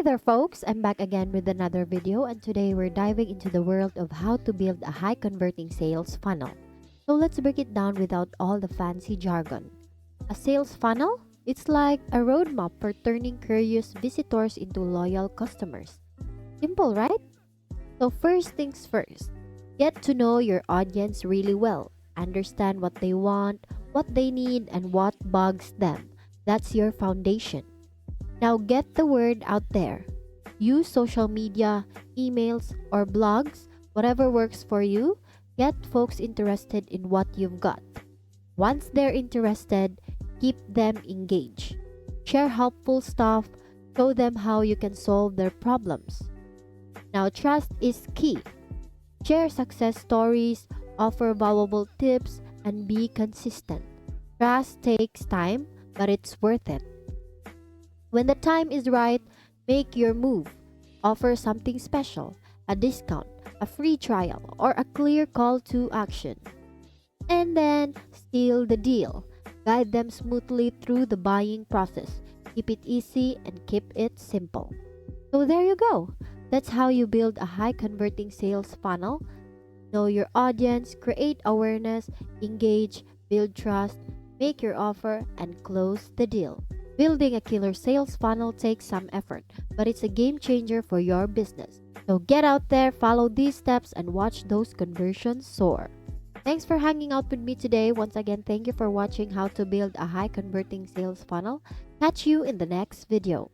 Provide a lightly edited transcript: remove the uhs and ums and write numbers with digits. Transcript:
Hey there folks, I'm back again with another video and today we're diving into the world of how to build a high converting sales funnel. So let's break it down without all the fancy jargon. A sales funnel? It's like a roadmap for turning curious visitors into loyal customers. Simple, right? So first things first, get to know your audience really well. Understand what they want, what they need, and what bugs them. That's your foundation. Now get the word out there. Use social media, emails, or blogs, whatever works for you. Get folks interested in what you've got. Once they're interested, keep them engaged. Share helpful stuff, show them how you can solve their problems. Now, trust is key. Share success stories, offer valuable tips, and be consistent. Trust takes time, but it's worth it. When the time is right, make your move. Offer something special, a discount, a free trial, or a clear call to action. And then seal the deal. Guide them smoothly through the buying process. Keep it easy and keep it simple. So there you go. That's how you build a high converting sales funnel. Know your audience, create awareness, engage, build trust, make your offer, and close the deal. Building a killer sales funnel takes some effort, but it's a game changer for your business. So get out there, follow these steps, and watch those conversions soar. Thanks for hanging out with me today. Once again, thank you for watching how to build a high converting sales funnel. Catch you in the next video.